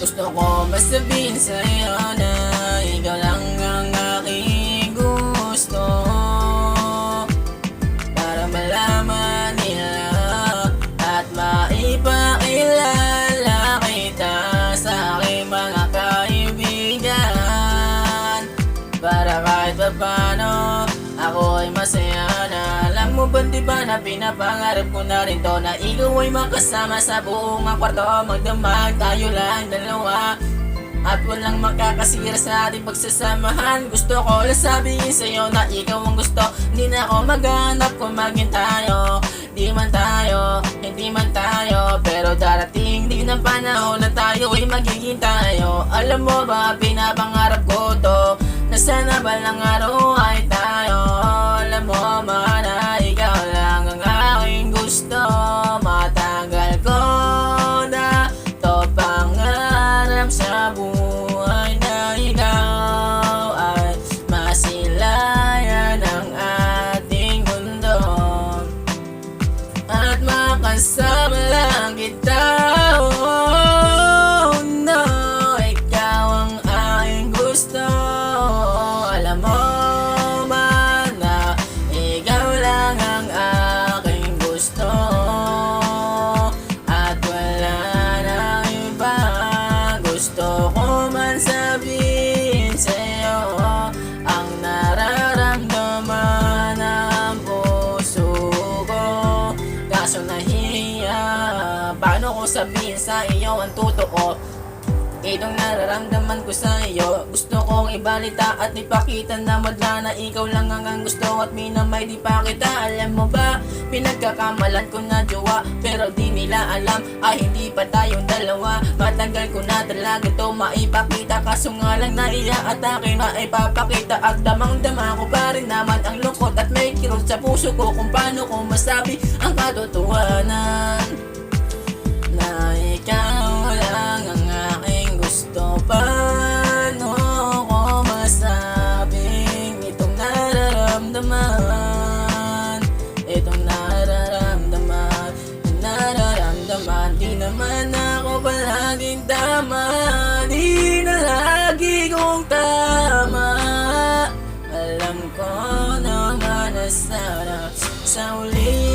Gusto ko masabihin sa'yo na ikaw lang ang aking gusto, para malaman nila at maipakilala kita sa aking mga kaibigan, para kahit paano ako'y masaya na. Alam mo ba diba na pinapangarap ko na rin to, na ikaw ay makasama sa buong kwarto, magdamag tayo lang dalawa at walang makakasira sa ating pagsasamahan. Gusto ko lang sabihin sa'yo na ikaw ang gusto, hindi na ako maghanap kung maging tayo. Di man tayo, hindi man tayo, pero darating din ang panahon na tayo ay magiging tayo. Alam mo ba, pinapangarap ko to, na sana balang araw ay tayo. Alam mo ba na ikaw lang ang aking gusto, matagal ko na to pangarap sa buhay, na ikaw ay masilayan ang ating mundo at makasama lang kita. Oh no, ikaw ang aking gusto. Alam mo ba na ikaw lang ang aking gusto at wala na iba. Gusto ko man sabihin sa'yo ang nararamdaman ng puso ko, kaso nahihiya. Paano ko sabihin sa iyo ang totoo, itong nararamdaman ko sa iyo? Gusto kong ibalita at ipakita na madla na ikaw lang ang gusto at minamay di pa kita. Alam mo ba, pinagkakamalan ko na jowa, pero di nila alam ay hindi pa tayong dalawa. Matagal ko na talaga to maipakita, kaso nga lang naiya-atake maipapakita. At damang-dama ko pa rin naman ang lungkot at may kirot sa puso ko kung paano ko masabi ang katotohanan, na ikaw lang ang aking gusto. Paano ko masabing itong nararamdaman, itong nararamdaman, nararamdaman. Di naman ako palaging tama, di na lagi kong tama. Alam ko naman na sana sa uli